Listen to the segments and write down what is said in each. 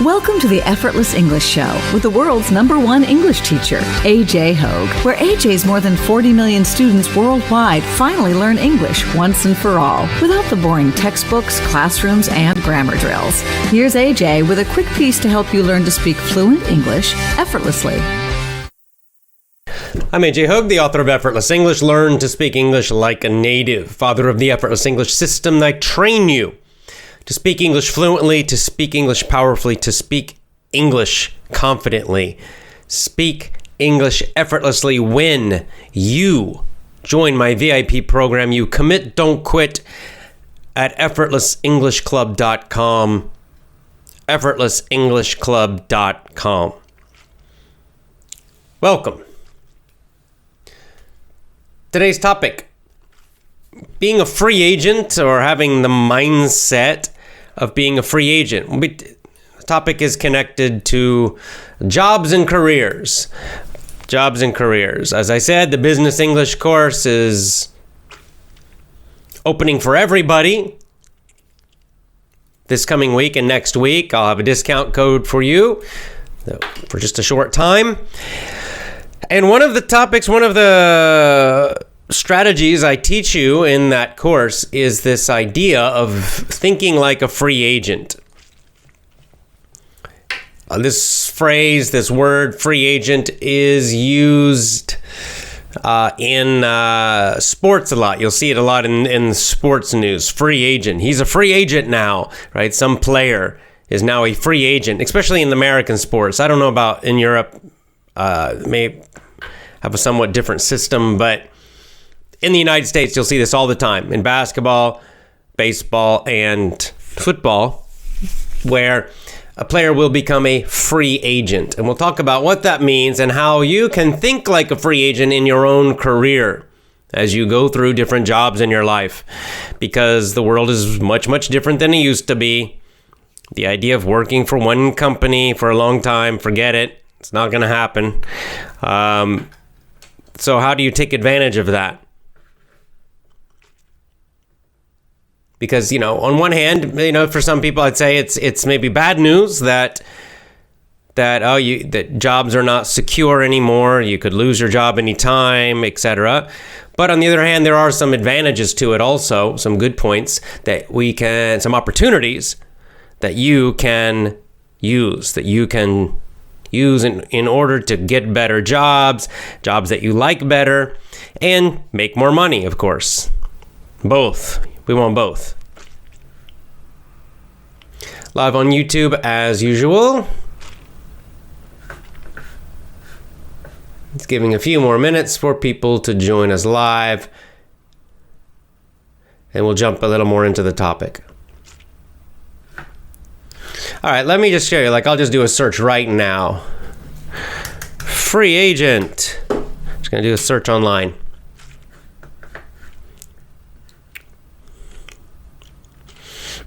Welcome to the Effortless English Show with the world's #1 English teacher, AJ Hogue, where AJ's more than 40 million students worldwide finally learn English once and for all, without the boring textbooks, classrooms, and grammar drills. Here's AJ with a quick piece to help you learn to speak fluent English effortlessly. I'm AJ Hogue, the author of Effortless English. Learn to speak English like a native. Father of the Effortless English system. I train you to speak English fluently, to speak English powerfully, to speak English confidently. Speak English effortlessly when you join my VIP program. You commit, don't quit at effortlessenglishclub.com. effortlessenglishclub.com. Welcome. Today's topic, being a free agent or having the mindset of being a free agent. The topic is connected to jobs and careers. Jobs and careers. As I said, the Business English course is opening for everybody this coming week and next week. I'll have a discount code for you for just a short time. And one of the strategies I teach you in that course is this idea of thinking like a free agent. This phrase, this word, free agent, is used in sports a lot. You'll see it a lot in sports news. Free agent. He's a free agent now, right? Some player is now a free agent, especially in American sports. I don't know about in Europe. May have a somewhat different system, but in the United States, you'll see this all the time in basketball, baseball, and football, where a player will become a free agent. And we'll talk about what that means and how you can think like a free agent in your own career as you go through different jobs in your life, because the world is much, much different than it used to be. The idea of working for one company for a long time, forget it. It's not going to happen. So how do you take advantage of that? Because, on one hand, for some people, I'd say it's maybe bad news that jobs are not secure anymore. You could lose your job anytime, etc. But on the other hand, there are some advantages to it also, some good points some opportunities that you can use, in order to get better jobs that you like better, and make more money, of course. Both. We want both. Live on YouTube as usual. It's giving a few more minutes for people to join us live, and we'll jump a little more into the topic. All right, let me just show you. I'll just do a search right now. Free agent. Just going to do a search online.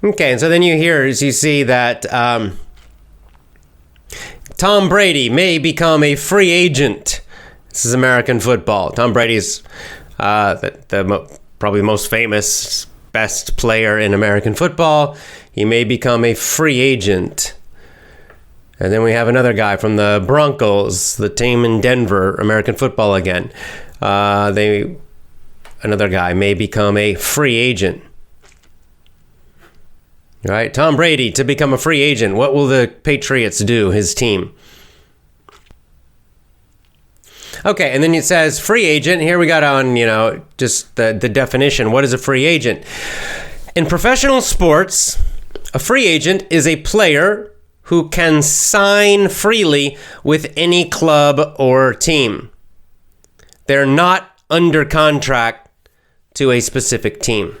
Okay, and so then you see that Tom Brady may become a free agent. This is American football. Tom Brady's probably the most famous, best player in American football. He may become a free agent. And then we have another guy from the Broncos, the team in Denver, American football again. Another guy may become a free agent. All right, Tom Brady to become a free agent. What will the Patriots do, his team? Okay, and then it says free agent. Here we got on, just the definition. What is a free agent? In professional sports, a free agent is a player who can sign freely with any club or team. They're not under contract to a specific team.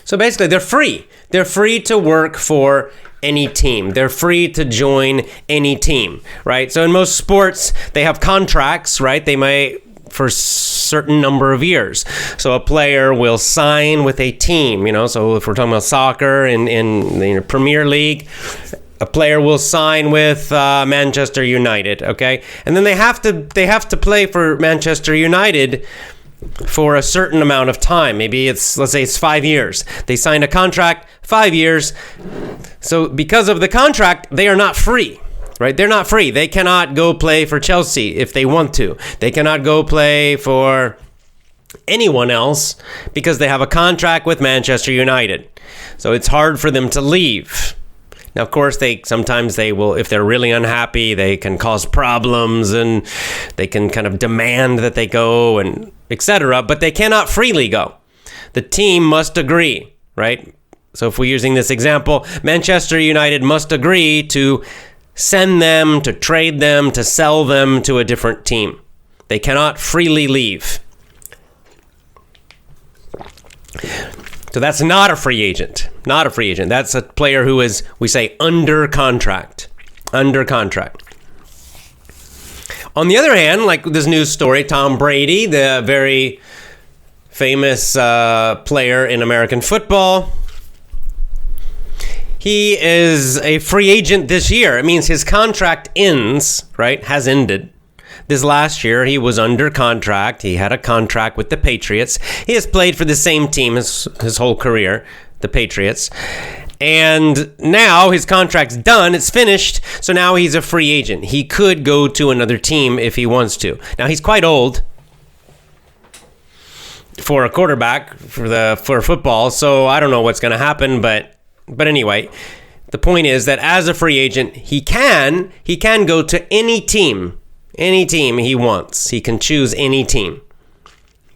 So basically, they're free. They're free to work for any team. They're free to join any team, right? So in most sports, they have contracts, right? They may for a certain number of years. So a player will sign with a team, so if we're talking about soccer in the Premier League, a player will sign with Manchester United, okay? And then they have to play for Manchester United for a certain amount of time. Maybe let's say it's 5 years. They signed a contract, 5 years. So because of the contract, they are not free, right? They're not free. They cannot go play for Chelsea if they want to. They cannot go play for anyone else because they have a contract with Manchester United. So it's hard for them to leave. Now, of course, sometimes they will, if they're really unhappy, they can cause problems and they can kind of demand that they go and etc. But they cannot freely go. The team must agree, right? So if we're using this example, Manchester United must agree to send them, to trade them, to sell them to a different team. They cannot freely leave. So that's not a free agent. Not a free agent. That's a player who is, we say, under contract. Under contract. On the other hand, like this news story, Tom Brady, the very famous player in American football, he is a free agent this year. It means his contract ends, right? Has ended. This last year, he was under contract. He had a contract with the Patriots. He has played for the same team his whole career, the Patriots. And now his contract's done. It's finished. So now he's a free agent. He could go to another team if he wants to. Now, he's quite old for a quarterback for football. So I don't know what's going to happen. But anyway, the point is that as a free agent, he can go to any team. Any team he wants. He can choose any team.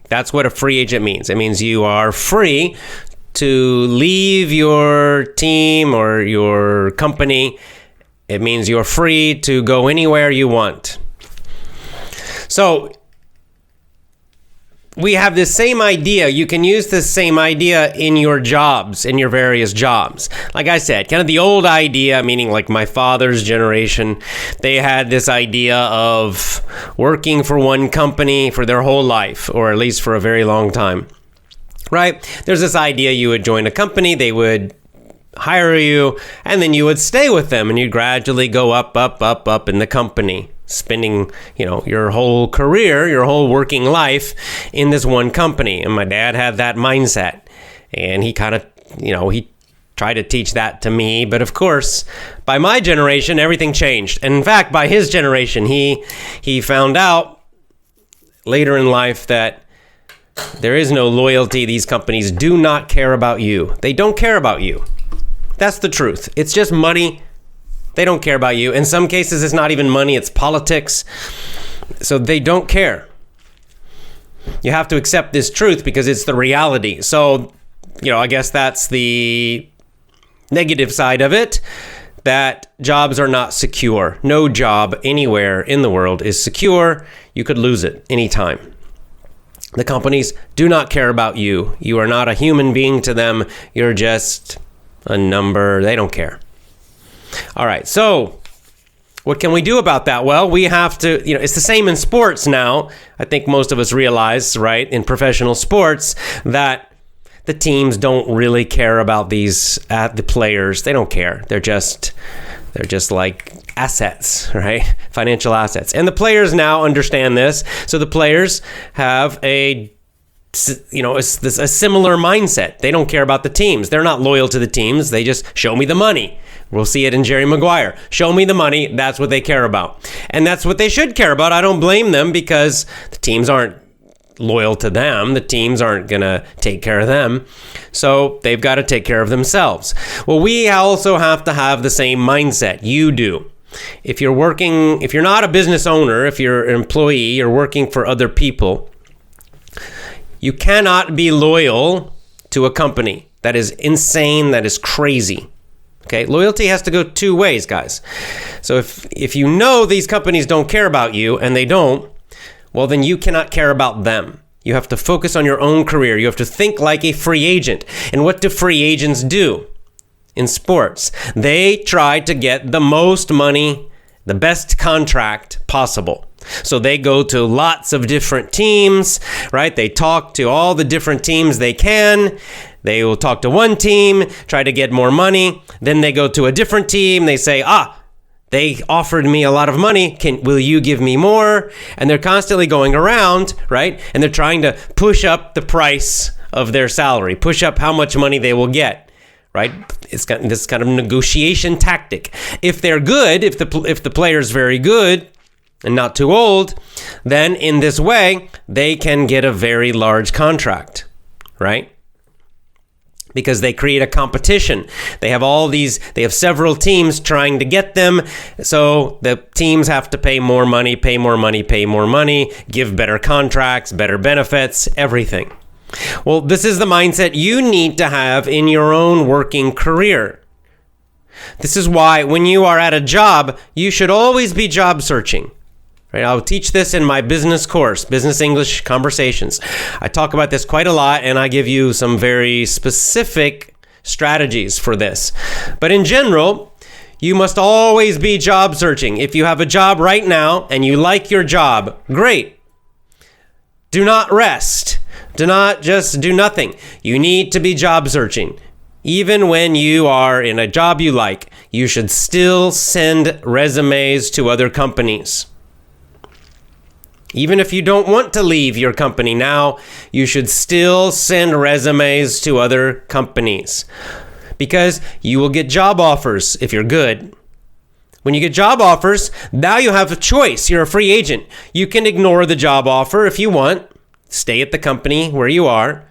That's what a free agent means. It means you are free to leave your team or your company. It means you're free to go anywhere you want. So we have this same idea. You can use this same idea in your jobs, in your various jobs. Like I said, kind of the old idea, meaning like my father's generation, they had this idea of working for one company for their whole life, or at least for a very long time, right? There's this idea you would join a company, they would hire you, and then you would stay with them, and you'd gradually go up in the company, spending, your whole career, your whole working life in this one company. And my dad had that mindset, and he kind of, he tried to teach that to me. But of course, by my generation, everything changed. And in fact, by his generation, he found out later in life that there is no loyalty. These companies do not care about you. They don't care about you. That's the truth. It's just money. They don't care about you. In some cases, it's not even money, it's politics. So they don't care. You have to accept this truth because it's the reality. So, I guess that's the negative side of it, that jobs are not secure. No job anywhere in the world is secure. You could lose it anytime. The companies do not care about you. You are not a human being to them. You're just a number. They don't care. All right, so what can we do about that? Well, we have to, it's the same in sports now. I think most of us realize, right, in professional sports, that the teams don't really care about the players. They don't care. They're just like assets, right? Financial assets. And the players now understand this. So the players have a similar mindset. They don't care about the teams. They're not loyal to the teams. They just show me the money. We'll see it in Jerry Maguire. Show me the money. That's what they care about. And that's what they should care about. I don't blame them because the teams aren't loyal to them. The teams aren't going to take care of them. So they've got to take care of themselves. Well, we also have to have the same mindset. You do. If you're not a business owner, if you're an employee, you're working for other people, you cannot be loyal to a company. That is insane. That is crazy. Okay, loyalty has to go two ways, guys. So if you know these companies don't care about you, and they don't, well, then you cannot care about them. You have to focus on your own career. You have to think like a free agent. And what do free agents do in sports? They try to get the most money, the best contract possible. So they go to lots of different teams, right? They talk to all the different teams they can. They will talk to one team, try to get more money. Then they go to a different team. They say, They offered me a lot of money. Will you give me more? And they're constantly going around, right? And they're trying to push up the price of their salary, push up how much money they will get, right? It's got this kind of negotiation tactic. If they're good, if the player's very good and not too old, then in this way, they can get a very large contract, right? Because they create a competition. They have several teams trying to get them. So the teams have to pay more money, give better contracts, better benefits, everything. Well, this is the mindset you need to have in your own working career. This is why when you are at a job, you should always be job searching. Right, I'll teach this in my business course, Business English Conversations. I talk about this quite a lot, and I give you some very specific strategies for this. But in general, you must always be job searching. If you have a job right now and you like your job, great. Do not rest. Do not just do nothing. You need to be job searching. Even when you are in a job you like, you should still send resumes to other companies. Even if you don't want to leave your company now, you should still send resumes to other companies because you will get job offers if you're good. When you get job offers, now you have a choice. You're a free agent. You can ignore the job offer if you want, stay at the company where you are,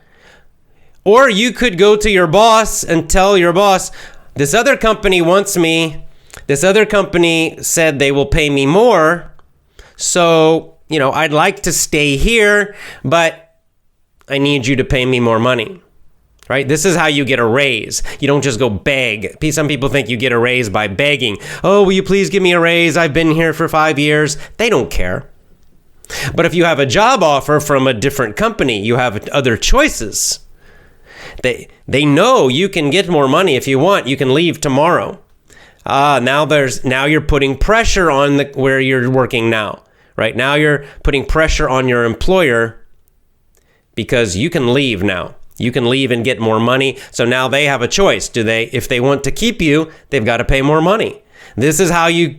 or you could go to your boss and tell your boss, this other company wants me. This other company said they will pay me more, so I'd like to stay here, but I need you to pay me more money, right? This is how you get a raise. You don't just go beg. Some people think you get a raise by begging. Oh, will you please give me a raise? I've been here for 5 years. They don't care. But if you have a job offer from a different company, you have other choices. They know you can get more money if you want. You can leave tomorrow. Now you're putting pressure on where you're working now. Right now you're putting pressure on your employer because you can leave now. You can leave and get more money. So now they have a choice. If they want to keep you, they've got to pay more money. This is how you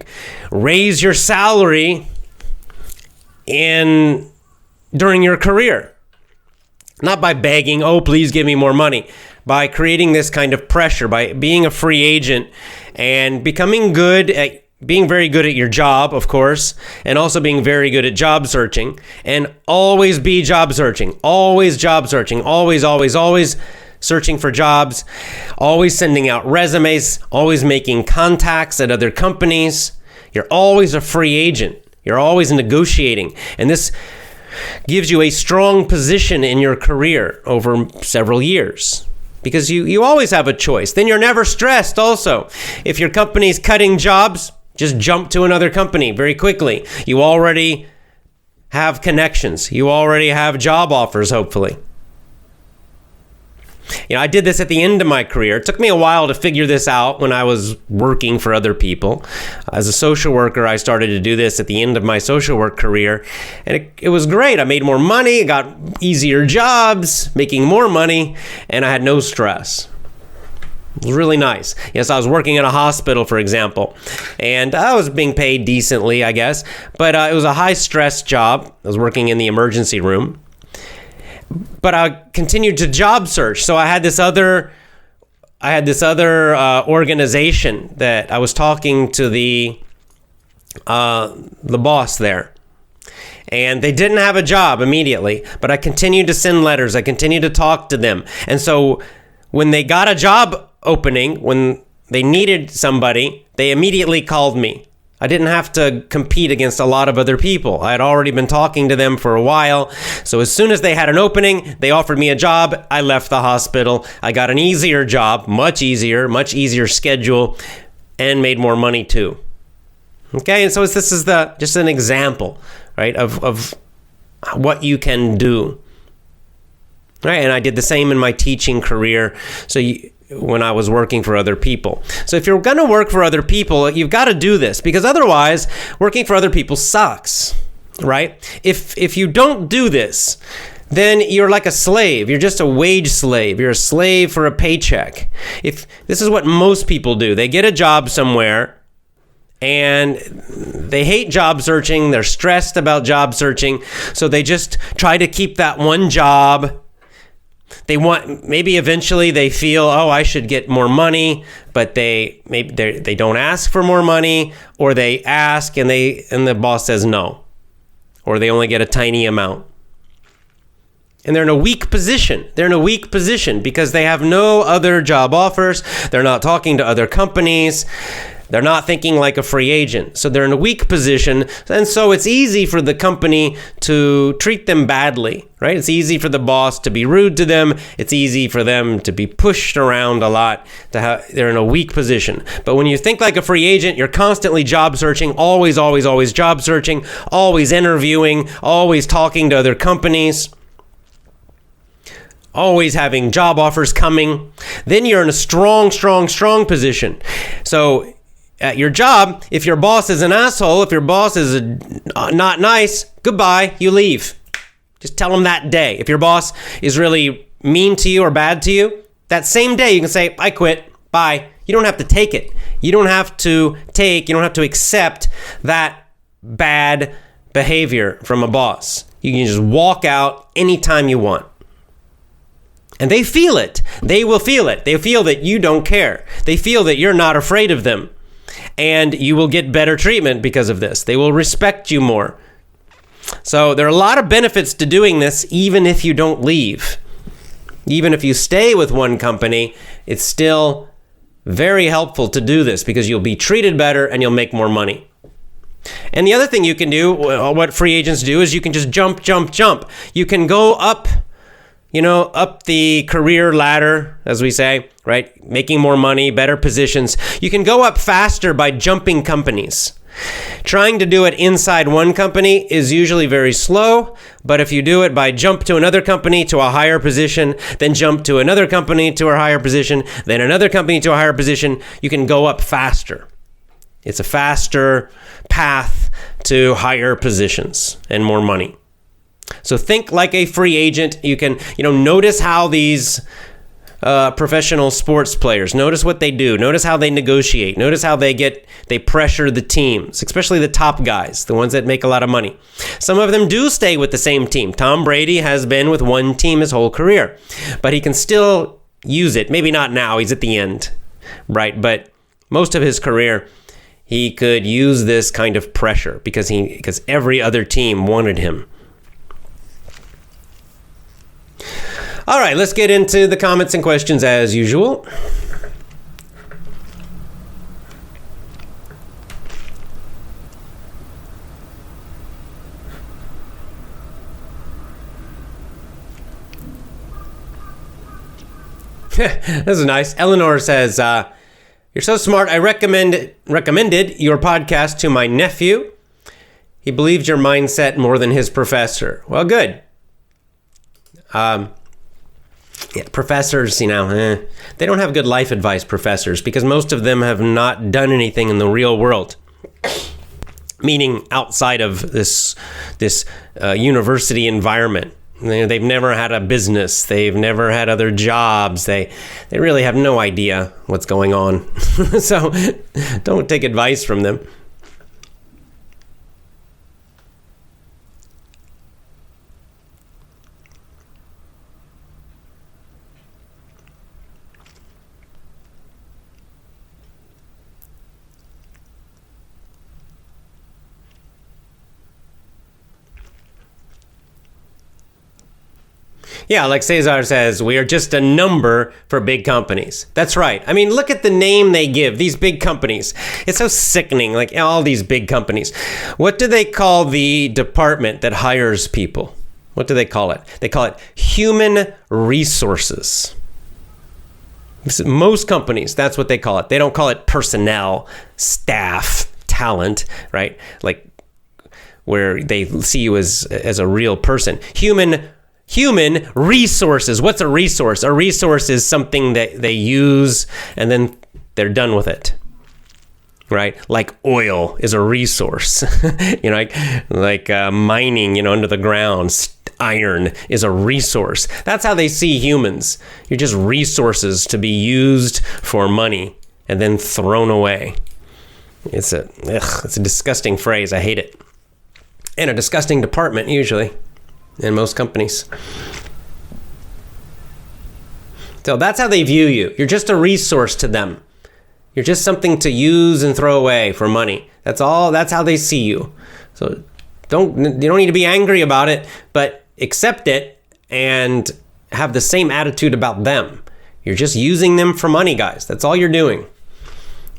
raise your salary during your career. Not by begging, oh, please give me more money. By creating this kind of pressure, by being a free agent and being very good at your job, of course, and also being very good at job searching, and always be job searching, always job searching, always searching for jobs, always sending out resumes, always making contacts at other companies. You're always a free agent. You're always negotiating. And this gives you a strong position in your career over several years. Because you always have a choice. Then you're never stressed also. If your company's cutting jobs, just jump to another company very quickly. You already have connections. You already have job offers, hopefully. I did this at the end of my career. It took me a while to figure this out when I was working for other people. As a social worker, I started to do this at the end of my social work career. And it was great. I made more money, got easier jobs, making more money, and I had no stress. It was really nice. Yes, I was working in a hospital, for example, and I was being paid decently, I guess, but it was a high-stress job. I was working in the emergency room, but I continued to job search. So I had this other organization that I was talking to the boss there. And they didn't have a job immediately, but I continued to send letters. I continued to talk to them. And so when they got a job opening, when they needed somebody, they immediately called me. I didn't have to compete against a lot of other people. I had already been talking to them for a while. So as soon as they had an opening, they offered me a job. I left the hospital. I got an easier job, much easier schedule, and made more money too. Okay, and so this is just an example, right, of what you can do. Right, and I did the same in my teaching career. So when I was working for other people. So if you're going to work for other people, you've got to do this, because otherwise working for other people sucks, right? If you don't do this, then you're like a slave. You're just a wage slave. You're a slave for a paycheck. If this is what most people do. They get a job somewhere and they hate job searching. They're stressed about job searching. So they just try to keep that one job. Maybe eventually they feel, oh, I should get more money, but they don't ask for more money, or they ask and the boss says no, or they only get a tiny amount. And they're in a weak position. They're in a weak position because they have no other job offers. They're not talking to other companies. They're not thinking like a free agent. So they're in a weak position. And so it's easy for the company to treat them badly, right? It's easy for the boss to be rude to them. It's easy for them to be pushed around a lot. They're in a weak position. But when you think like a free agent, you're constantly job searching, always job searching, always interviewing, always talking to other companies, always having job offers coming. Then you're in a strong position. So at your job, if your boss is an asshole, if your boss is not nice, goodbye, you leave. Just tell them that day. If your boss is really mean to you or bad to you, that same day you can say, I quit, bye. You don't have to take it. You don't have to accept that bad behavior from a boss. You can just walk out anytime you want. And they feel it. They will feel it. They feel that you don't care. They feel that you're not afraid of them. And you will get better treatment because of this. They will respect you more. So there are a lot of benefits to doing this, even if you don't leave. Even if you stay with one company, it's still very helpful to do this because you'll be treated better and you'll make more money. And the other thing you can do, what free agents do, is you can just jump. You can go up the career ladder, as we say, right? Making more money, better positions. You can go up faster by jumping companies. Trying to do it inside one company is usually very slow, but if you do it by jump to another company to a higher position, then jump to another company to a higher position, then another company to a higher position, you can go up faster. It's a faster path to higher positions and more money. So think like a free agent. You can, notice how these professional sports players, notice what they do. Notice how they negotiate. Notice how they pressure the teams, especially the top guys, the ones that make a lot of money. Some of them do stay with the same team. Tom Brady has been with one team his whole career, but he can still use it. Maybe not now. He's at the end, right? But most of his career, he could use this kind of pressure because every other team wanted him. All right, let's get into the comments and questions as usual. This is nice. Eleanor says, you're so smart. I recommended your podcast to my nephew. He believed your mindset more than his professor. Well, good. Professors, they don't have good life advice, professors, because most of them have not done anything in the real world. Meaning outside of this university environment. They've never had a business. They've never had other jobs. They really have no idea what's going on. So don't take advice from them. Yeah, like Cesar says, we are just a number for big companies. That's right. I mean, look at the name they give, these big companies. It's so sickening, like all these big companies. What do they call the department that hires people? What do they call it? They call it human resources. Most companies, that's what they call it. They don't call it personnel, staff, talent, right? Like where they see you as a real person. Human resources. What's a resource? A resource is something that they use and then they're done with it, right? Like oil is a resource, like mining, under the ground. Iron is a resource. That's how they see humans. You're just resources to be used for money and then thrown away. It's a disgusting phrase. I hate it. And a disgusting department, usually, in most companies. So that's how they view you. You're just a resource to them. You're just something to use and throw away for money. That's all. That's how they see you. So you don't need to be angry about it, but accept it and have the same attitude about them. You're just using them for money, guys. That's all you're doing.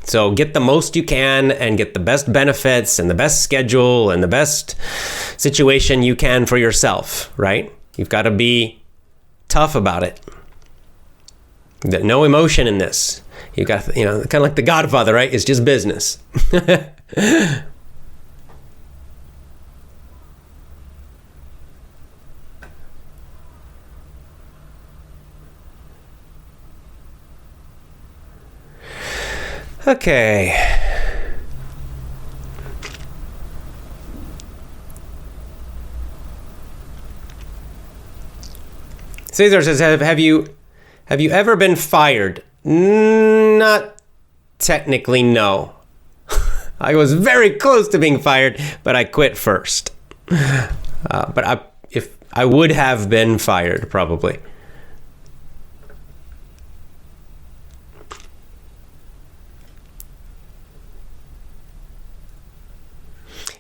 So get the most you can and get the best benefits and the best schedule and the best situation you can for yourself, right? You've got to be tough about it. No emotion in this. You got, kind of like The Godfather, right? It's just business. Okay. Cesar says, have you ever been fired? Not technically, no. I was very close to being fired, but I quit first. But I would have been fired, probably.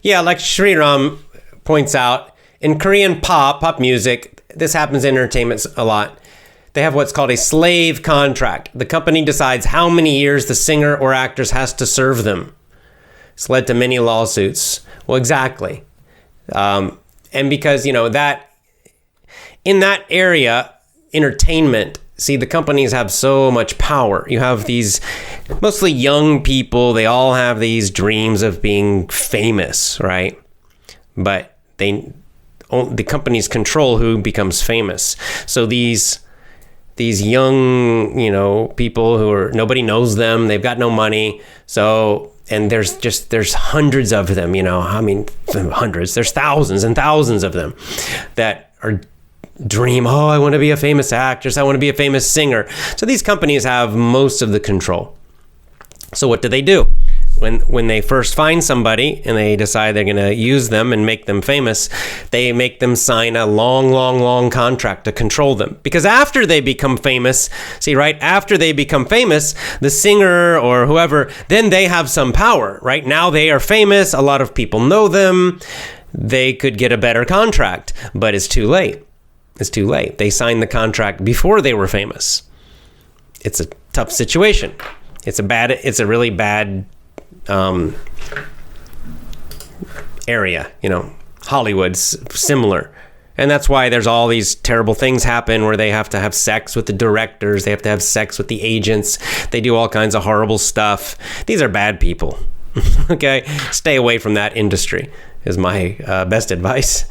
Yeah, like Sriram points out, in Korean pop music, this happens in entertainment a lot. They have what's called a slave contract. The company decides how many years the singer or actress has to serve them. It's led to many lawsuits. Well, exactly. And because, that in that area, entertainment, see, the companies have so much power. You have these mostly young people. They all have these dreams of being famous, right? But the companies control who becomes famous. So these young, people nobody knows them. They've got no money. So, and there's hundreds of them, hundreds. There's thousands and thousands of them that are dream, I want to be a famous actress, I want to be a famous singer. So these companies have most of the control. So what do? When they first find somebody and they decide they're going to use them and make them famous, they make them sign a long contract to control them. Because after they become famous, after they become famous, the singer or whoever, then they have some power, right? Now they are famous, a lot of people know them, they could get a better contract, but it's too late. It's too late. They signed the contract before they were famous. It's a tough situation. It's a really bad area. Hollywood's similar. And that's why there's all these terrible things happen where they have to have sex with the directors. They have to have sex with the agents. They do all kinds of horrible stuff. These are bad people. Okay? Stay away from that industry is my best advice.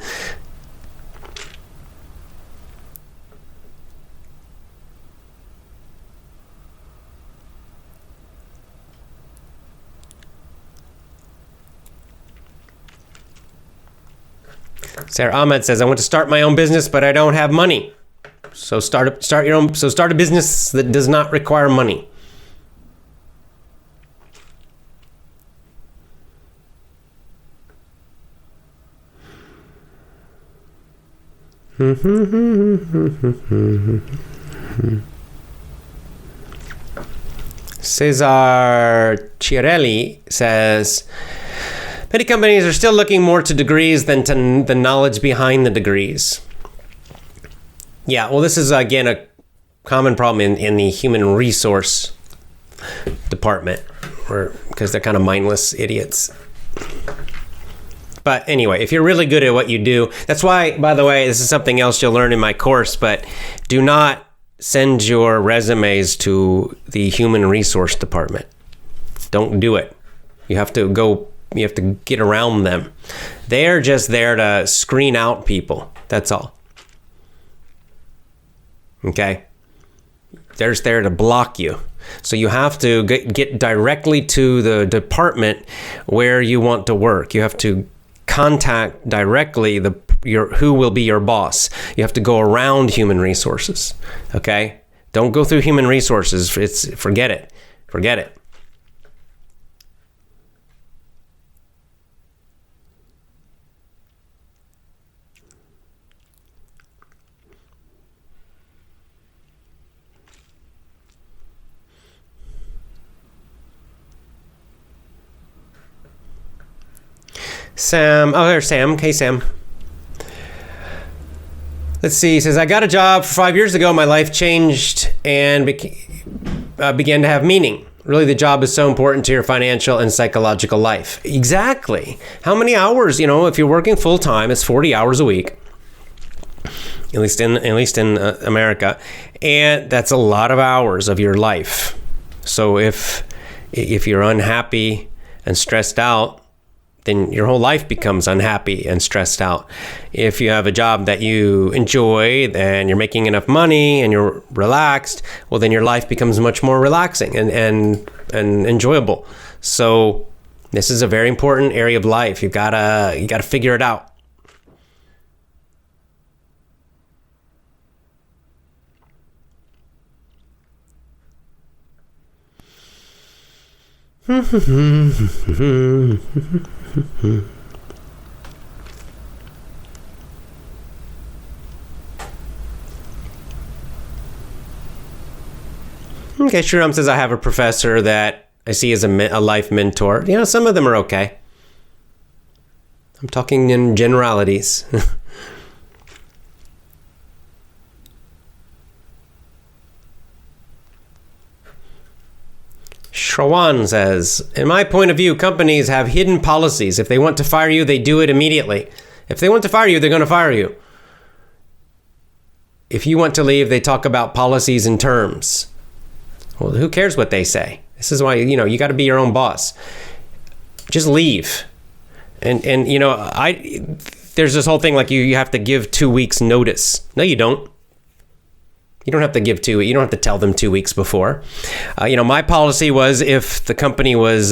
Sarah Ahmed says, I want to start my own business, but I don't have money. So start a business that does not require money. Cesar Chiarelli says, many companies are still looking more to degrees than to the knowledge behind the degrees. Yeah, well, this is, again, a common problem in the human resource department, because they're kind of mindless idiots. But anyway, if you're really good at what you do, that's why, by the way, this is something else you'll learn in my course, but do not send your resumes to the human resource department. Don't do it. You have to get around them. They're just there to screen out people. That's all. Okay? They're just there to block you. So you have to get directly to the department where you want to work. You have to contact directly who will be your boss. You have to go around human resources. Okay? Don't go through human resources. Forget it. Sam. Oh, there's Sam. Hey, Sam. Let's see. He says, I got a job 5 years ago. My life changed and began to have meaning. Really, the job is so important to your financial and psychological life. Exactly. How many hours? If you're working full time, it's 40 hours a week. At least in America, and that's a lot of hours of your life. So if you're unhappy and stressed out, then your whole life becomes unhappy and stressed out. If you have a job that you enjoy and you're making enough money and you're relaxed, well, then your life becomes much more relaxing and enjoyable. So this is a very important area of life. You gotta figure it out. Okay, Shriram says, I have a professor that I see as a life mentor. Some of them are okay. I'm talking in generalities. Shrawan says, in my point of view, companies have hidden policies. If they want to fire you, they do it immediately. If they want to fire you, they're going to fire you. If you want to leave, they talk about policies and terms. Well, who cares what they say? This is why, you got to be your own boss. Just leave. And there's this whole thing like you have to give 2 weeks notice. No, you don't. You don't have to give you don't have to tell them 2 weeks before. My policy was if the company was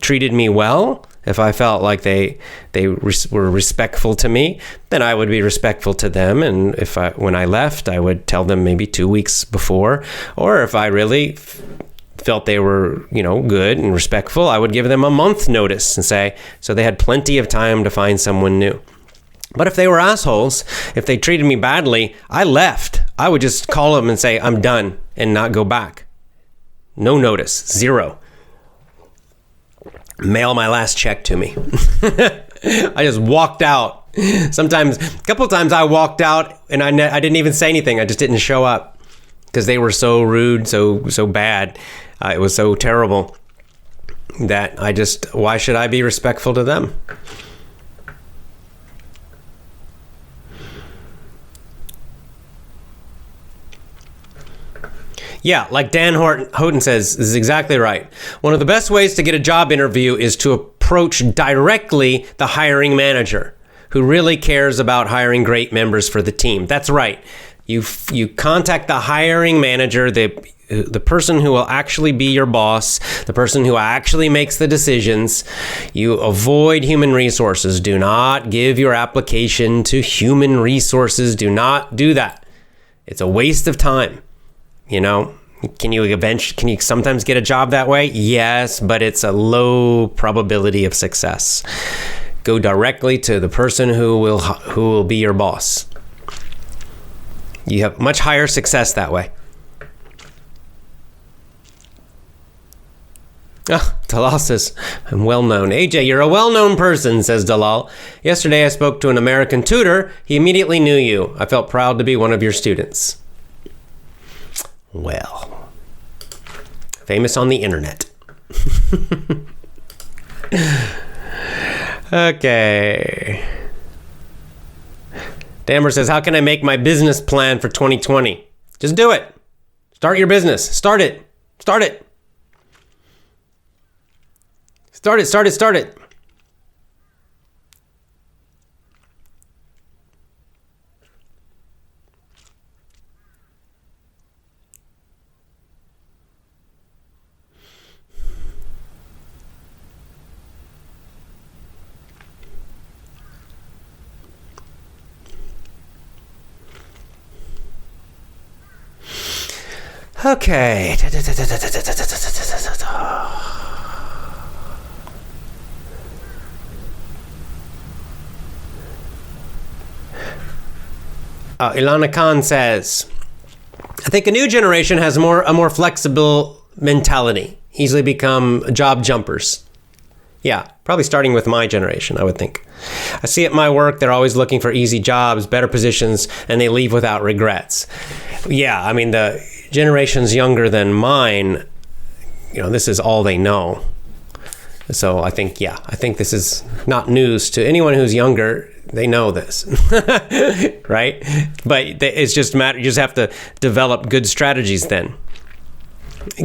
treated me well, if I felt like they were respectful to me, then I would be respectful to them. And when I left, I would tell them maybe 2 weeks before. Or if I really felt they were, good and respectful, I would give them a month notice and say, so they had plenty of time to find someone new. But if they were assholes, if they treated me badly, I left. I would just call them and say, I'm done, and not go back. No notice, 0. Mail my last check to me. I just walked out. A couple of times I walked out and I didn't even say anything. I just didn't show up because they were so rude, so bad. It was so terrible that why should I be respectful to them? Yeah, like Dan Houghton says, this is exactly right. One of the best ways to get a job interview is to approach directly the hiring manager who really cares about hiring great members for the team. That's right. You contact the hiring manager, the person who will actually be your boss, the person who actually makes the decisions. You avoid human resources. Do not give your application to human resources. Do not do that. It's a waste of time. Can you sometimes get a job that way? Yes, but it's a low probability of success. Go directly to the person who will be your boss. You have much higher success that way. Dalal says, I'm well known. AJ, you're a well-known person, says Dalal. Yesterday I spoke to an American tutor. He immediately knew you. I felt proud to be one of your students. Well, famous on the internet. Okay. Dammer says, how can I make my business plan for 2020? Just do it. Start your business. Start it. Start it. Start it. Start it. Start it. Okay. Ilana Khan says, I think a new generation has a more flexible mentality, easily become job jumpers. Yeah, probably starting with my generation, I would think. I see at my work, they're always looking for easy jobs, better positions, and they leave without regrets. Yeah, I mean, the generations younger than mine, this is all they know. So I think this is not news to anyone who's younger. They know this, right? But it's just matter. You just have to develop good strategies then.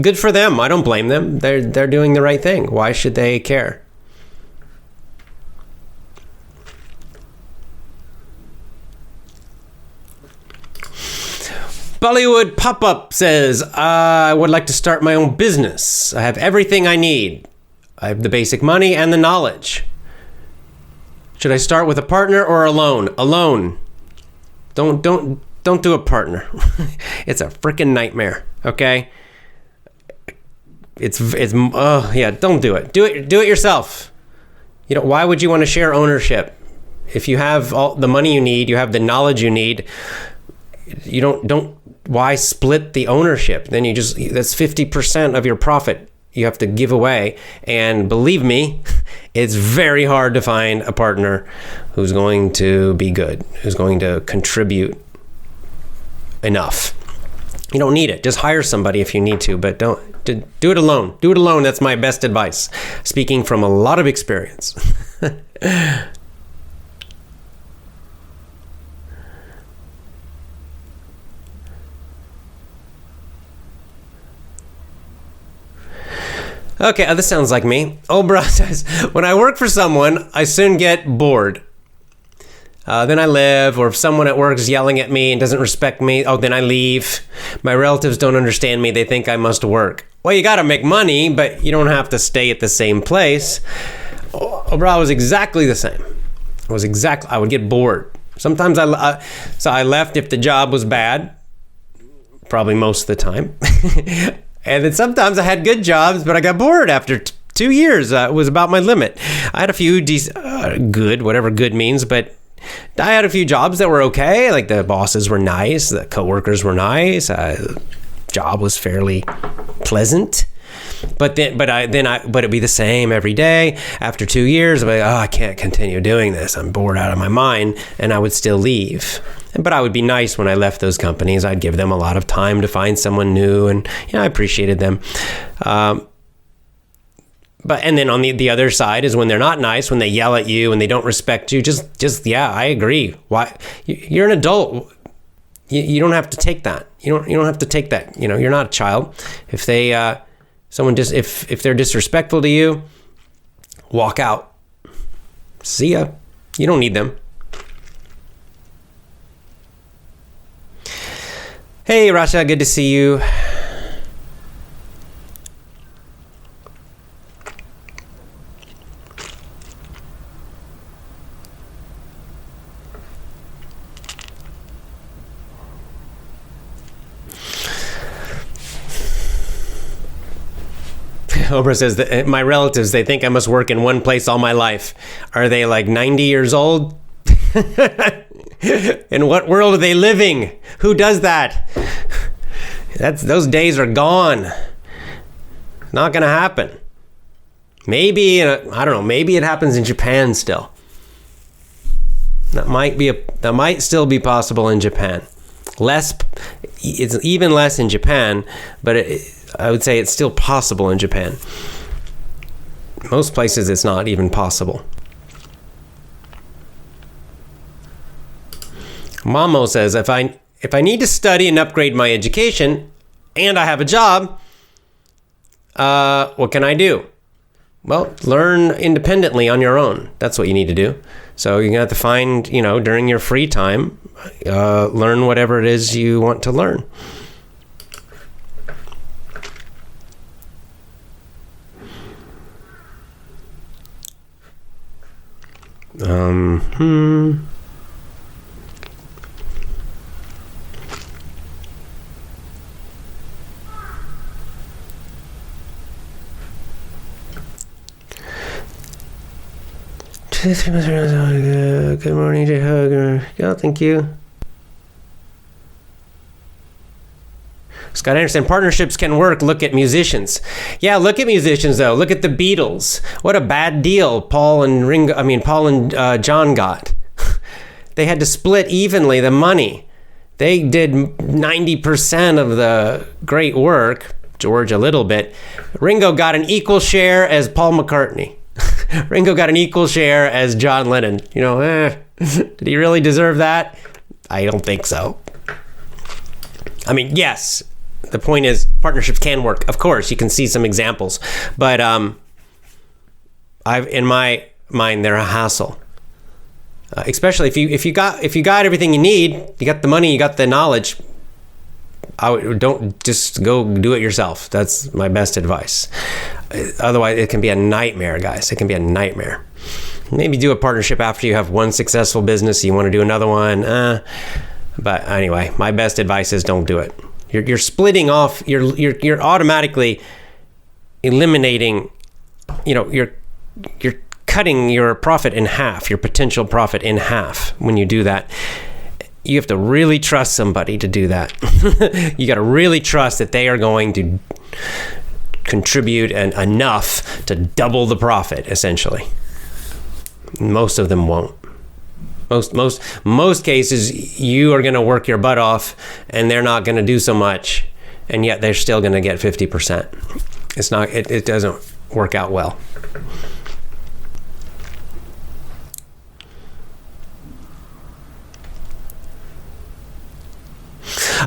Good for them. I don't blame them. They're doing the right thing. Why should they care? Bollywood Pop-Up says, I would like to start my own business. I have everything I need. I have the basic money and the knowledge. Should I start with a partner or alone? Alone. Don't do a partner. It's a freaking nightmare, okay? Don't do it. Do it yourself. Why would you want to share ownership? If you have all the money you need, you have the knowledge you need, why split the ownership? Then that's 50% of your profit you have to give away. And believe me, it's very hard to find a partner who's going to be good, who's going to contribute enough. You don't need it. Just hire somebody if you need to, but do it alone. Do it alone. That's my best advice. Speaking from a lot of experience. Okay, this sounds like me. Obra says, when I work for someone, I soon get bored. Then I leave, or if someone at work is yelling at me and doesn't respect me, then I leave. My relatives don't understand me. They think I must work. Well, you got to make money, but you don't have to stay at the same place. Obra was exactly the same. I would get bored. Sometimes I left if the job was bad, probably most of the time. And then sometimes I had good jobs, but I got bored after 2 years. It was about my limit. I had a few good, whatever good means, but I had a few jobs that were okay. Like the bosses were nice, the coworkers were nice, the job was fairly pleasant. But it'd be the same every day. After 2 years, I'd be like, I can't continue doing this. I'm bored out of my mind, and I would still leave. But I would be nice when I left those companies. I'd give them a lot of time to find someone new, and I appreciated them. And then on the other side is when they're not nice, when they yell at you and they don't respect you. I agree. Why? You're an adult. You don't have to take that. You don't have to take that. You're not a child. If they if they're disrespectful to you, walk out. See ya. You don't need them. Hey, Rasha, good to see you. Oprah says that my relatives, they think I must work in one place all my life. Are they like 90 years old? In what world are they living? Who does that? Those days are gone. Not gonna happen. Maybe I don't know. Maybe it happens in Japan still. That might still be possible in Japan. It's even less in Japan, but I would say it's still possible in Japan. Most places it's not even possible. Mamo says, if I need to study and upgrade my education and I have a job, what can I do? Well, learn independently on your own. That's what you need to do. So you're going to have to find, during your free time, learn whatever it is you want to learn. Good morning, J Hugger. Yeah, thank you. Just got to understand partnerships can work. Look at musicians. Yeah, look at musicians though. Look at the Beatles. What a bad deal Paul and John got. They had to split evenly the money. They did 90% of the great work. George a little bit. Ringo got an equal share as Paul McCartney. Ringo got an equal share as John Lennon. Did he really deserve that? I don't think so. I mean, yes. The point is, partnerships can work. Of course, you can see some examples, but in my mind, they're a hassle. Especially if you got everything you need, you got the money, you got the knowledge. Don't just go do it yourself. That's my best advice. Otherwise, it can be a nightmare, guys. It can be a nightmare. Maybe do a partnership after you have one successful business. You want to do another one. But anyway, my best advice is don't do it. You're splitting off. You're automatically eliminating. You're cutting your profit in half. Your potential profit in half when you do that. You have to really trust somebody to do that. You got to really trust that they are going to contribute enough to double the profit. Essentially, most of them won't. Most cases, you are going to work your butt off, and they're not going to do so much, and yet they're still going to get 50%. It's not. It doesn't work out well.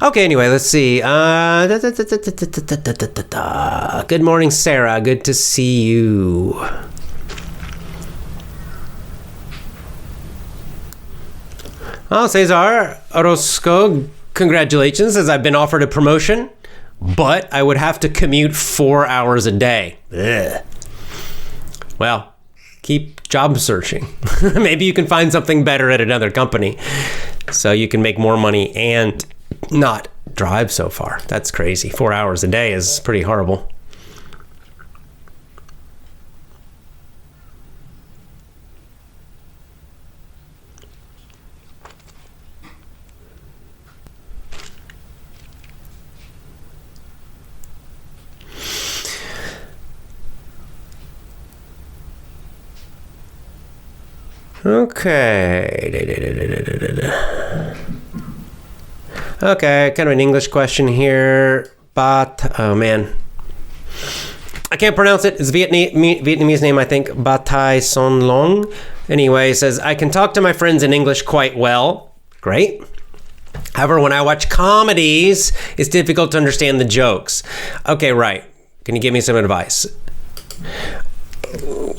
Okay. Anyway, let's see. Good morning, Sarah. Good to see you. Oh, Cesar Orozco, congratulations, as I've been offered a promotion, but I would have to commute 4 hours a day. Ugh. Well, keep job searching. Maybe you can find something better at another company so you can make more money and not drive so far. That's crazy. 4 hours a day is pretty horrible. Okay. Okay, kind of an English question here, but oh man, I can't pronounce it. It's Vietnamese name, I think. Batai Son Long. Anyway, it says, I can talk to my friends in English quite well. Great. However, when I watch comedies, it's difficult to understand the jokes. Okay, right. Can you give me some advice?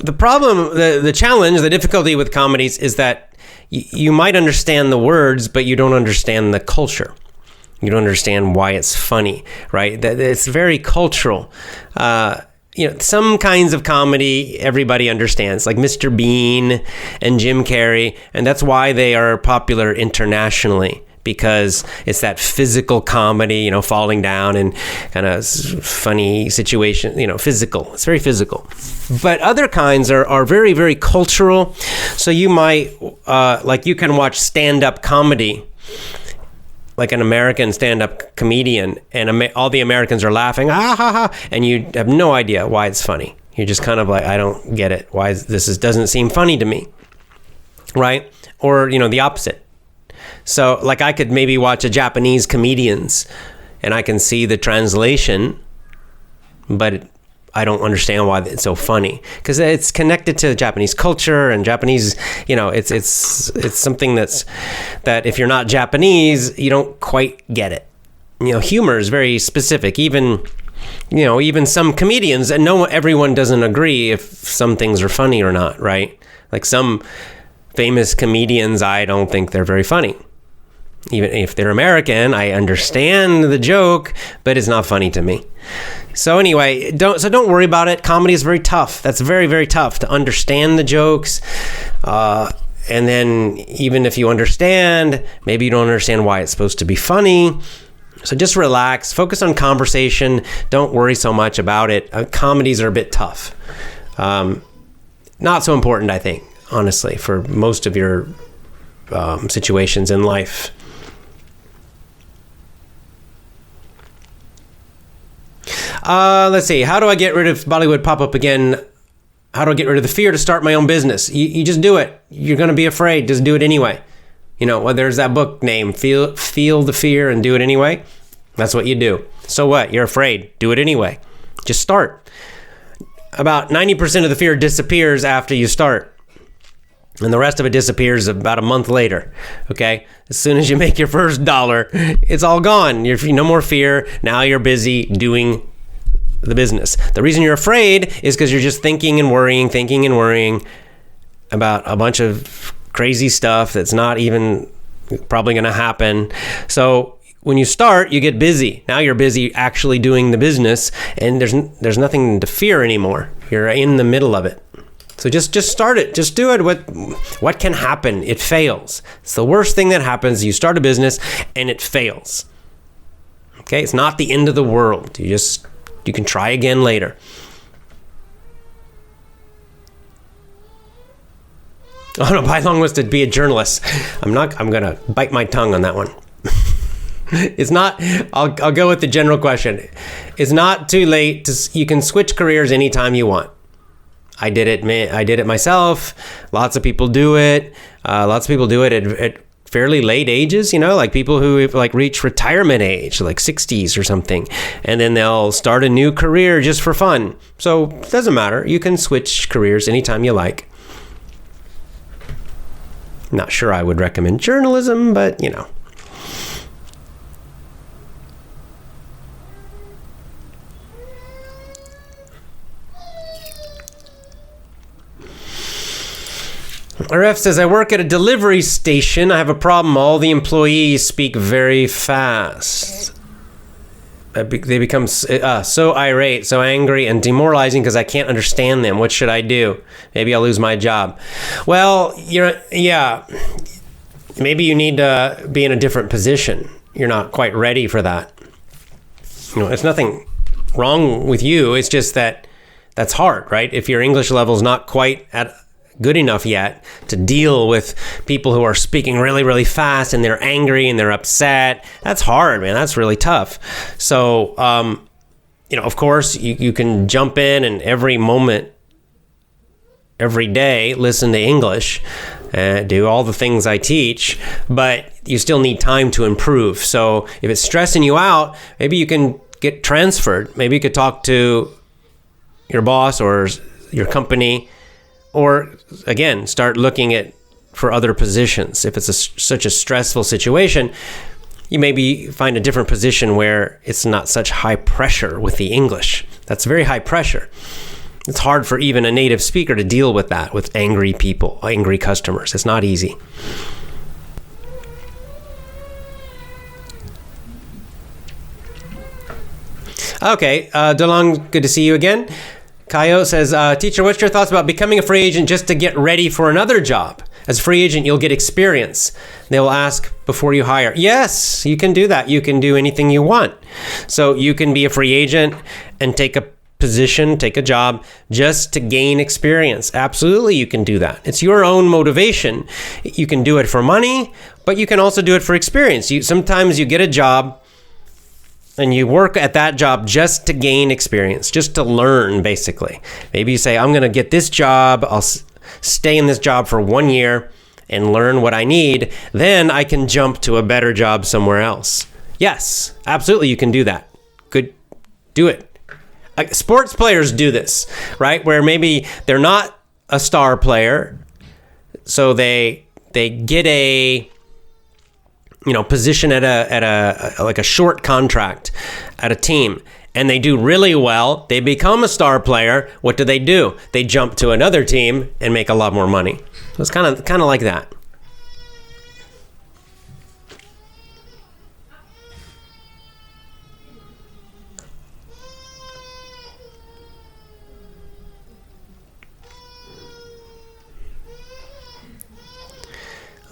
The problem, the challenge, the difficulty with comedies is that you might understand the words, but you don't understand the culture. You don't understand why it's funny, right? That it's very cultural. Some kinds of comedy everybody understands, like Mr. Bean and Jim Carrey, and that's why they are popular internationally, because it's that physical comedy, falling down and kind of funny situation, physical. It's very physical. But other kinds are very, very cultural. So you might, you can watch stand-up comedy, like an American stand-up comedian, and all the Americans are laughing, ha ha ha, and you have no idea why it's funny. You're just kind of like, I don't get it. Why doesn't seem funny to me, right? Or the opposite. So, I could maybe watch a Japanese comedians, and I can see the translation, but I don't understand why it's so funny, because it's connected to Japanese culture and Japanese. It's something that if you're not Japanese, you don't quite get it. Humor is very specific. Even some comedians, and everyone doesn't agree if some things are funny or not, right? Like some famous comedians, I don't think they're very funny. Even if they're American, I understand the joke, but it's not funny to me. So anyway, don't worry about it. Comedy is very tough. That's very, very tough to understand the jokes. And then even if you understand, maybe you don't understand why it's supposed to be funny. So just relax, focus on conversation. Don't worry so much about it. Comedies are a bit tough. Not so important, I think, honestly, for most of your situations in life. Let's see. How do I get rid of Bollywood pop-up again? How do I get rid of the fear to start my own business? You just do it. You're going to be afraid. Just do it anyway. Well, there's that book name, Feel the Fear and Do It Anyway. That's what you do. So what? You're afraid. Do it anyway. Just start. About 90% of the fear disappears after you start. And the rest of it disappears about a month later, okay? As soon as you make your first dollar, it's all gone. You're no more fear. Now you're busy doing the business. The reason you're afraid is because you're just thinking and worrying about a bunch of crazy stuff that's not even probably going to happen. So when you start, you get busy. Now you're busy actually doing the business, and there's nothing to fear anymore. You're in the middle of it. So just start it. Just do it. What can happen? It fails. It's the worst thing that happens. You start a business and it fails. Okay? It's not the end of the world. You can try again later. Oh no, Bailong wants to be a journalist. I'm going to bite my tongue on that one. It's not, I'll go with the general question. It's not too late. You can switch careers anytime you want. I did it myself. Lots of people do it. Lots of people do it at fairly late ages, like people who reach retirement age, like 60s or something. And then they'll start a new career just for fun. So it doesn't matter. You can switch careers anytime you like. Not sure I would recommend journalism, but RF says, I work at a delivery station. I have a problem. All the employees speak very fast. They become so irate, so angry, and demoralizing because I can't understand them. What should I do? Maybe I'll lose my job. Well, maybe you need to be in a different position. You're not quite ready for that. It's nothing wrong with you. It's just that's hard, right? If your English level is not quite good enough yet to deal with people who are speaking really, really fast and they're angry and they're upset. That's hard, man. That's really tough. So, of course, you can jump in and every moment, every day, listen to English, do all the things I teach, but you still need time to improve. So if it's stressing you out, maybe you can get transferred. Maybe you could talk to your boss or your company, or again, start looking for other positions. If it's such a stressful situation, you maybe find a different position where it's not such high pressure with the English. That's very high pressure. It's hard for even a native speaker to deal with that, with angry people, angry customers. It's not easy. Okay, DeLong, good to see you again. Kayo says, teacher, what's your thoughts about becoming a free agent just to get ready for another job? As a free agent, you'll get experience. They will ask before you hire. Yes, you can do that. You can do anything you want. So you can be a free agent and take a position, take a job just to gain experience. Absolutely, you can do that. It's your own motivation. You can do it for money, but you can also do it for experience. Sometimes you get a job and you work at that job just to gain experience, just to learn, basically. Maybe you say, I'm going to get this job. I'll stay in this job for 1 year and learn what I need. Then I can jump to a better job somewhere else. Yes, absolutely, you can do that. Good, do it. Sports players do this, right? Where maybe they're not a star player, so they get a position at a short contract at a team, and they do really well. They become a star player. What do? They jump to another team and make a lot more money. So it's kind of like that.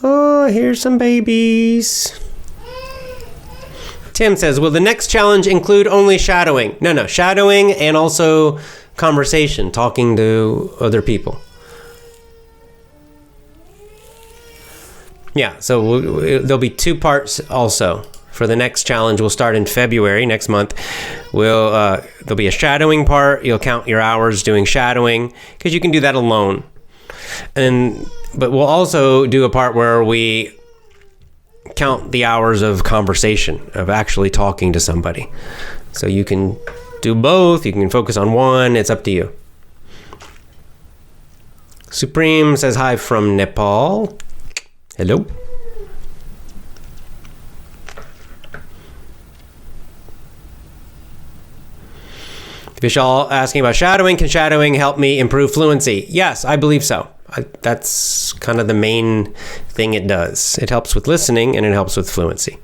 Oh, here's some babies. Tim says, will the next challenge include only shadowing? No, shadowing and also conversation, talking to other people. Yeah, so there'll be 2 parts also for for the next challenge. We'll start in February next month. There'll be a shadowing part. You'll count your hours doing shadowing because you can do that alone. But we'll also do a part where we count the hours of conversation, of actually talking to somebody. So you can do both. You can focus on one. It's up to you. Supreme says hi from Nepal. Hello. Vishal asking about shadowing. Can shadowing help me improve fluency? Yes, I believe so. That's kind of the main thing it does. It helps with listening and it helps with fluency.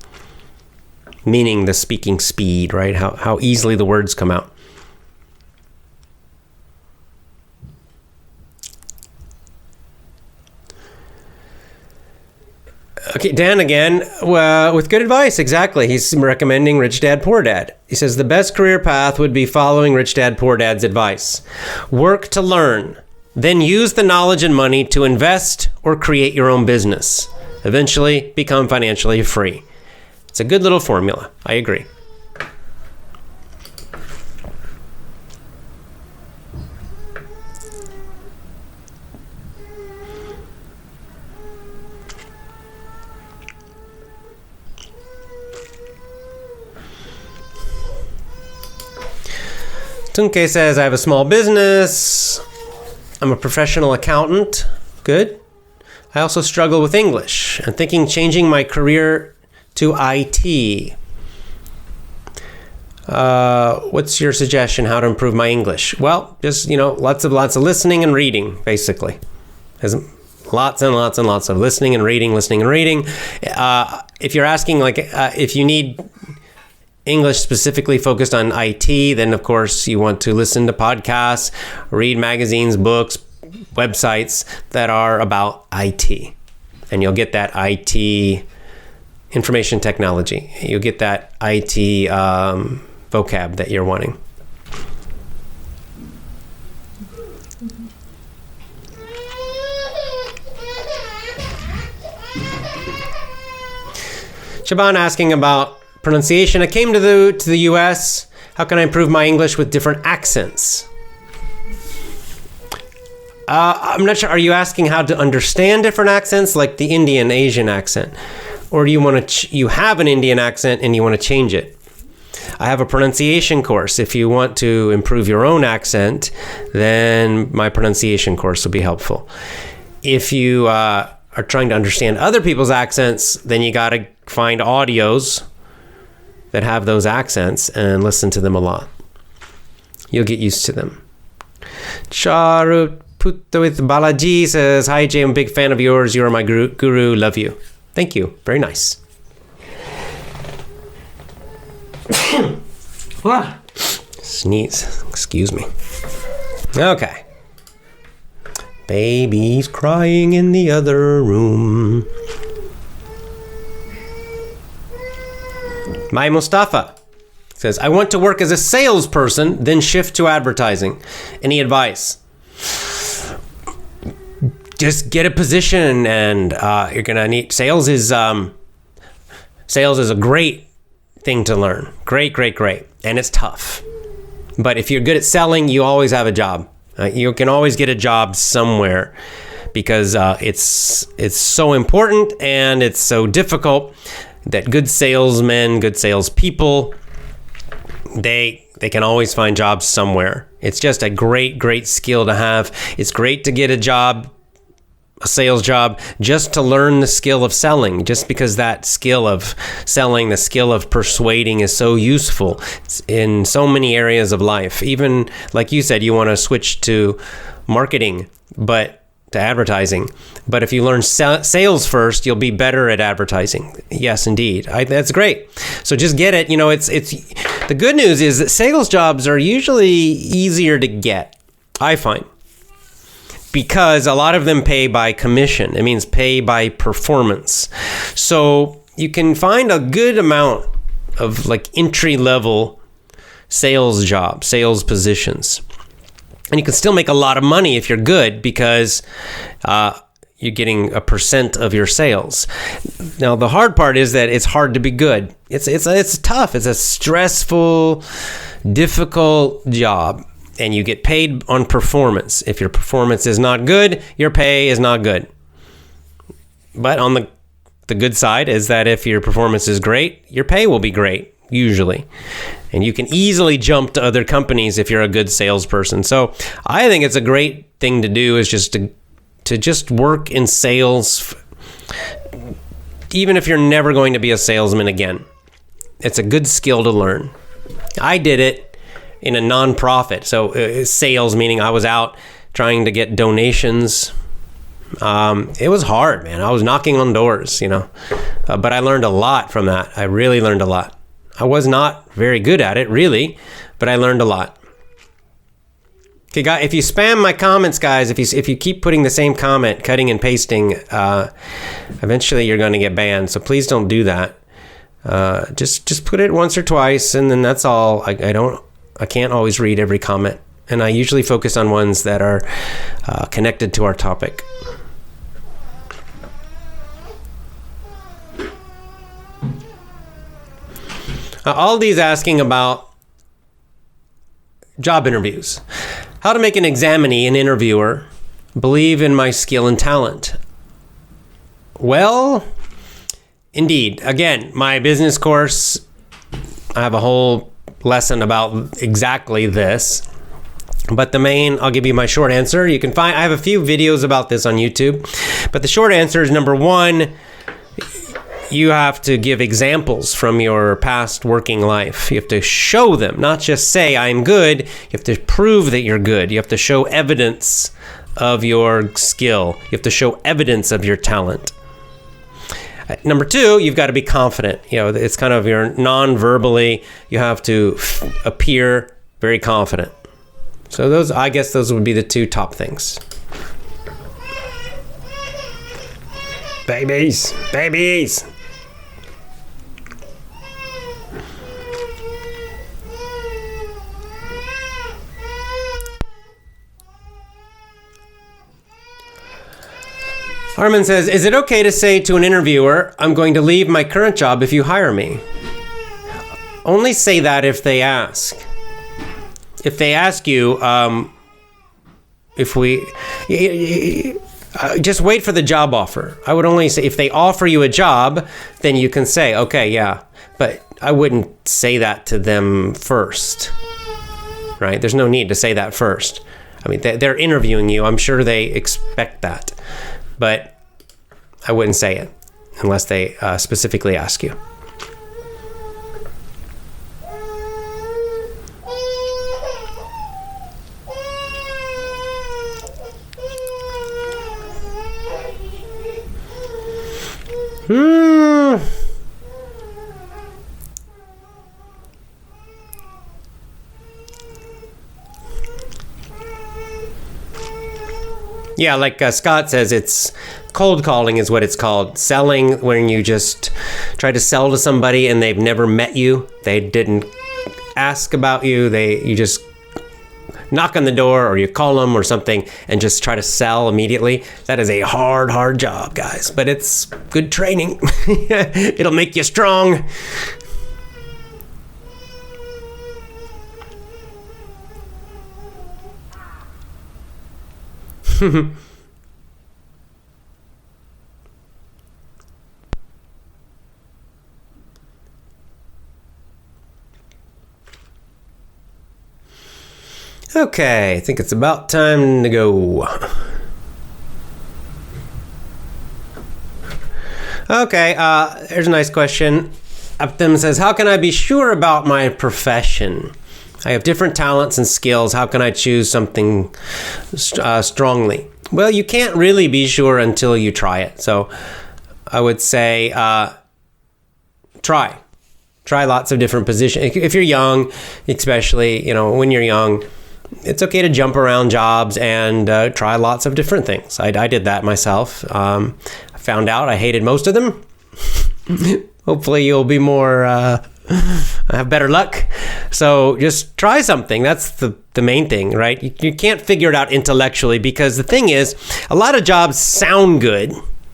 Meaning the speaking speed, right? How easily the words come out. Okay, Dan again, with good advice, exactly. He's recommending Rich Dad, Poor Dad. He says the best career path would be following Rich Dad, Poor Dad's advice. Work to learn, then use the knowledge and money to invest or create your own business. Eventually, become financially free. It's a good little formula. I agree. Tunke says, I have a small business. I'm a professional accountant. Good. I also struggle with English. I'm thinking changing my career to IT. What's your suggestion how to improve my English? Well, just, lots of listening and reading, basically. There's lots and lots and lots of listening and reading. If you're asking, if you need English specifically focused on IT, then of course you want to listen to podcasts, read magazines, books, websites that are about IT. And you'll get that IT information technology. You'll get that IT vocab that you're wanting. Shaban asking about pronunciation. I came to the U.S. How can I improve my English with different accents? I'm not sure. Are you asking how to understand different accents, like the Indian, Asian accent? Or do you want to? You have an Indian accent and you want to change it? I have a pronunciation course. If you want to improve your own accent, then my pronunciation course will be helpful. If you are trying to understand other people's accents, then you got to find audios that have those accents and listen to them a lot. You'll get used to them. Charu Putta with Balaji says, hi Jay, I'm a big fan of yours. You are my guru. Love you. Thank you. Very nice. Sneeze. Excuse me. Okay. Baby's crying in the other room. My Mustafa says, I want to work as a salesperson, then shift to advertising. Any advice? Just get a position, and you're gonna need sales is a great thing to learn. Great, and it's tough. But if you're good at selling, you always have a job. You can always get a job somewhere because it's so important and it's so difficult that good salesmen, good salespeople, they can always find jobs somewhere. It's just a great skill to have. It's great to get a job, a sales job, just to learn the skill of selling, just because that skill of selling, the skill of persuading is so useful in so many areas of life. Even like you said, you want to switch to marketing, but to advertising. But if you learn sales first, you'll be better at advertising. Yes, indeed. That's great. So just get it. It's the good news is that sales jobs are usually easier to get, I find, because a lot of them pay by commission. It means pay by performance. So you can find a good amount of entry-level sales jobs, sales positions. And you can still make a lot of money if you're good because you're getting a percent of your sales. Now, the hard part is that it's hard to be good. It's tough. It's a stressful, difficult job, and you get paid on performance. If your performance is not good, your pay is not good. But on the good side is that if your performance is great, your pay will be great, usually. And you can easily jump to other companies if you're a good salesperson. So I think it's a great thing to do, is just to just work in sales, even if you're never going to be a salesman again. It's a good skill to learn. I did it in a nonprofit. So sales, meaning I was out trying to get donations. It was hard, man. I was knocking on doors, but I learned a lot from that. I really learned a lot. I was not very good at it, really, but I learned a lot. Okay, guys, if you spam my comments, guys, if you keep putting the same comment, cutting and pasting, eventually you're going to get banned. So please don't do that. Just put it once or twice, and then that's all. I can't always read every comment, and I usually focus on ones that are connected to our topic. Aldi's asking about job interviews. How to make an examinee, an interviewer, believe in my skill and talent. Well, indeed. Again, my business course, I have a whole lesson about exactly this. But I'll give you my short answer. I have a few videos about this on YouTube. But the short answer is, number one, you have to give examples from your past working life. You have to show them, not just say, I'm good. You have to prove that you're good. You have to show evidence of your skill. You have to show evidence of your talent. Number two, you've got to be confident. It's kind of your non-verbally, you have to appear very confident. So I guess those would be the two top things. Babies. Armin says, is it okay to say to an interviewer, I'm going to leave my current job if you hire me? Only say that if they ask. If they ask you, just wait for the job offer. I would only say, if they offer you a job, then you can say, okay, yeah. But I wouldn't say that to them first, right? There's no need to say that first. I mean, they're interviewing you. I'm sure they expect that. But I wouldn't say it unless they specifically ask you. Yeah, like Scott says, it's cold calling is what it's called. Selling, when you just try to sell to somebody and they've never met you. They didn't ask about you. You just knock on the door, or you call them or something and just try to sell immediately. That is a hard job, guys. But it's good training. It'll make you strong. Okay, I think it's about time to go. Okay, here's a nice question. Upton says, how can I be sure about my profession? I have different talents and skills. How can I choose something strongly? Well, you can't really be sure until you try it. So I would say try lots of different positions. If you're young, especially, when you're young, it's okay to jump around jobs and try lots of different things. I did that myself. I found out I hated most of them. Hopefully you'll be more have better luck. So just try something. That's the the main thing, right? You can't figure it out intellectually, because the thing is, a lot of jobs sound good,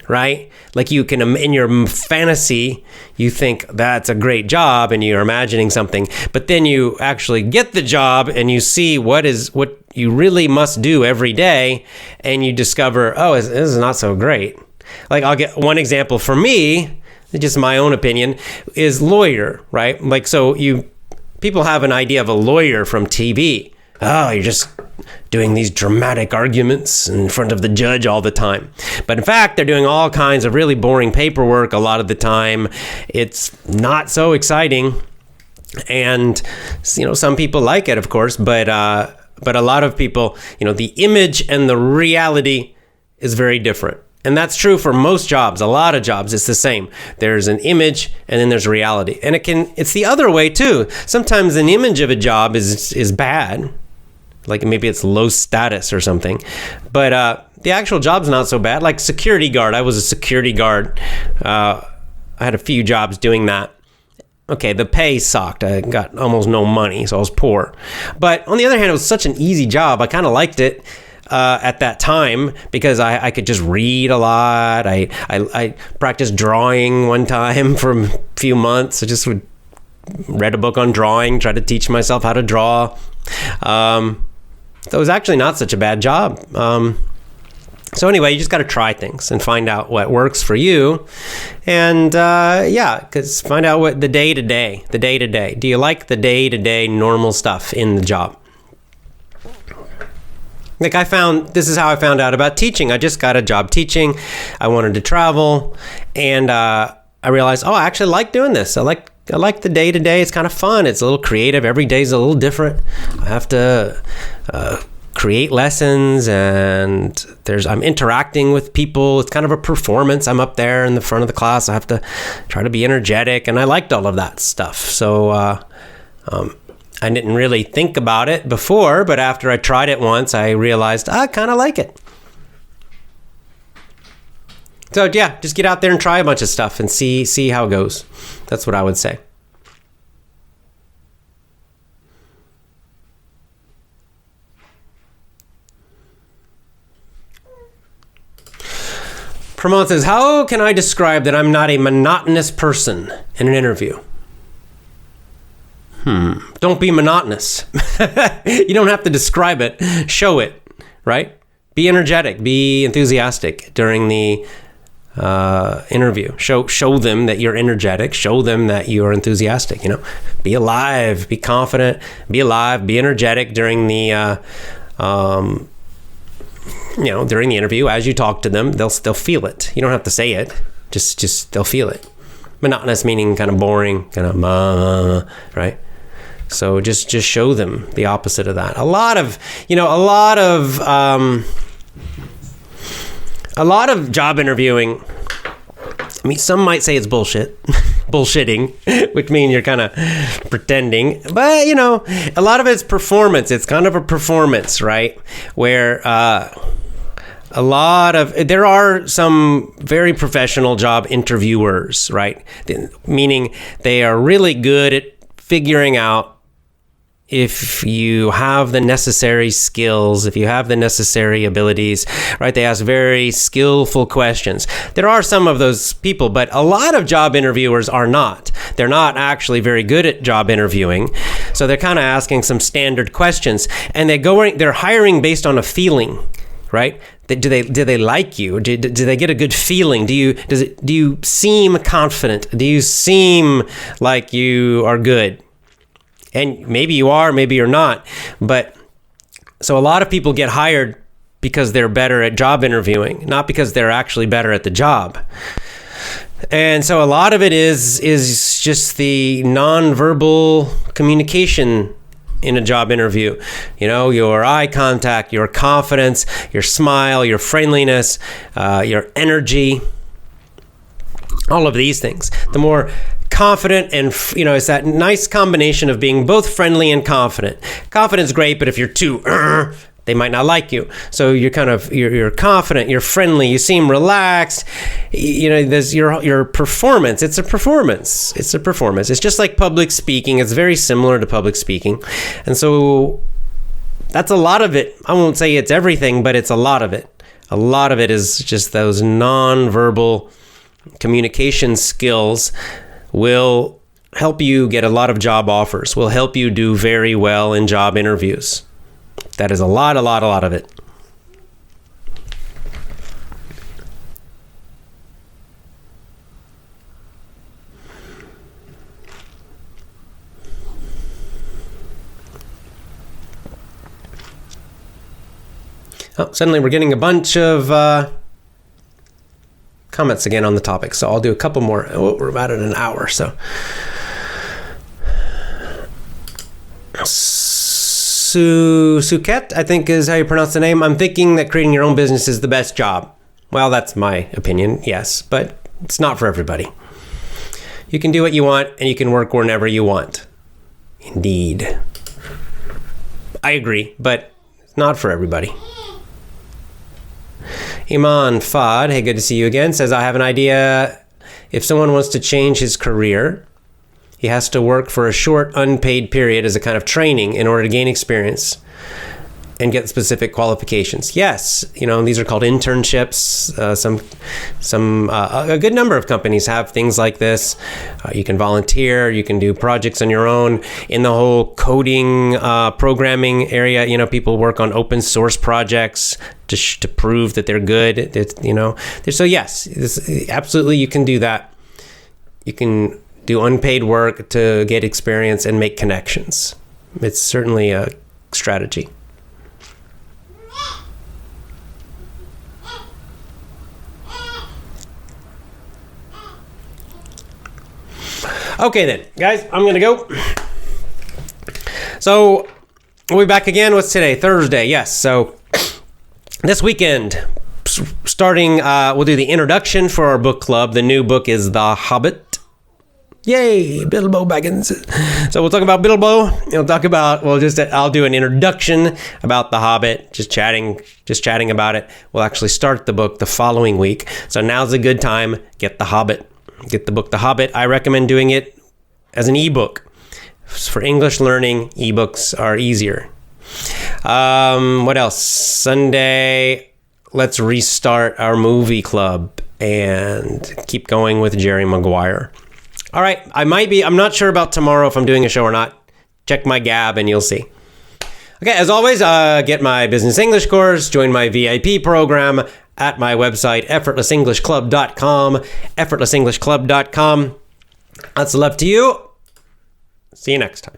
right? Like you can, in your fantasy, you think that's a great job and you're imagining something, but then you actually get the job and you see what you really must do every day, and you discover, oh, this is not so great. Like, I'll get one example for me, just my own opinion, is lawyer, right? Like, so people have an idea of a lawyer from TV. Oh, you're just doing these dramatic arguments in front of the judge all the time. But in fact, they're doing all kinds of really boring paperwork a lot of the time. It's not so exciting. And, some people like it, of course, but a lot of people, the image and the reality is very different. And that's true for most jobs. A lot of jobs, it's the same. There's an image and then there's reality. And it's the other way too. Sometimes an image of a job is bad. Like maybe it's low status or something. But the actual job's not so bad. Like security guard. I was a security guard. I had a few jobs doing that. Okay, the pay sucked. I got almost no money, so I was poor. But on the other hand, it was such an easy job. I kind of liked it at that time, because I could just read a lot. I practiced drawing one time for a few months. I just read a book on drawing, tried to teach myself how to draw. So it was actually not such a bad job. So anyway, you just got to try things and find out what works for you. And because find out what the day-to-day. Do you like the day-to-day normal stuff in the job? Like this is how I found out about teaching. I just got a job teaching. I wanted to travel, and I realized, I actually like doing this. I like the day-to-day. It's kind of fun. It's a little creative. Every day's a little different. I have to create lessons, and I'm interacting with people. It's kind of a performance. I'm up there in the front of the class. I have to try to be energetic, and I liked all of that stuff. So I didn't really think about it before, but after I tried it once, I realized I kind of like it. So yeah, just get out there and try a bunch of stuff and see how it goes. That's what I would say. Pramod says, how can I describe that I'm not a monotonous person in an interview? Don't be monotonous. You don't have to describe it. Show it, right? Be energetic. Be enthusiastic during the interview. Show them that you're energetic. Show them that you're enthusiastic. Be alive. Be confident. Be alive. Be energetic during the during the interview. As you talk to them, they'll feel it. You don't have to say it. Just they'll feel it. Monotonous meaning kind of boring, kind of right? So just show them the opposite of that. A lot of job interviewing, I mean, some might say it's bullshitting, which means you're kind of pretending. But, a lot of it's performance. It's kind of a performance, right? Where there are some very professional job interviewers, right? Meaning they are really good at figuring out if you have the necessary skills, if you have the necessary abilities, right? They ask very skillful questions. There are some of those people, but a lot of job interviewers are not. They're not actually very good at job interviewing. So they're kind of asking some standard questions, and they're hiring based on a feeling, right? Do they like you? Do they get a good feeling? Do you seem confident? Do you seem like you are good? And maybe you are, maybe you're not. But so a lot of people get hired because they're better at job interviewing, not because they're actually better at the job. And so a lot of it is just the nonverbal communication in a job interview. Your eye contact, your confidence, your smile, your friendliness, your energy, all of these things. The more confident and, it's that nice combination of being both friendly and confident. Confident's great, but if you're too, they might not like you. So you're you're confident, you're friendly, you seem relaxed. There's your performance. It's a performance. It's just like public speaking. It's very similar to public speaking. And so That's a lot of it. I won't say it's everything, but it's a lot of it. A lot of it is just those nonverbal communication skills will help you get a lot of job offers, will help you do very well in job interviews. That is a lot of it. Oh, suddenly we're getting a bunch of comments again on the topic, so I'll do a couple more. Oh, we're about at an hour, so. Suket, I think is how you pronounce the name. I'm thinking that creating your own business is the best job. Well, that's my opinion, yes, but it's not for everybody. You can do what you want, and you can work whenever you want. Indeed. I agree, but it's not for everybody. Iman Fad, hey, good to see you again, says, I have an idea. If someone wants to change his career, he has to work for a short, unpaid period as a kind of training in order to gain experience and get specific qualifications. Yes, these are called internships. A good number of companies have things like this. You can volunteer, you can do projects on your own. In the whole coding, programming area, people work on open source projects to prove that they're good. So yes, absolutely you can do that. You can do unpaid work to get experience and make connections. It's certainly a strategy. Okay then, guys, I'm going to go. So, we'll be back again. What's today? Thursday, yes. So, this weekend, starting, we'll do the introduction for our book club. The new book is The Hobbit. Yay, Bilbo Baggins. So, we'll talk about Bilbo. I'll do an introduction about The Hobbit, just chatting about it. We'll actually start the book the following week. So, now's a good time. Get The Hobbit. Get the book The Hobbit. I recommend doing it as an ebook. For English learning, ebooks are easier. What else? Sunday, let's restart our movie club and keep going with Jerry Maguire. All right, I'm not sure about tomorrow if I'm doing a show or not. Check my Gab and you'll see. Okay, as always, get my business English course, join my VIP program at my website, effortlessenglishclub.com, effortlessenglishclub.com. Lots of love to you. See you next time.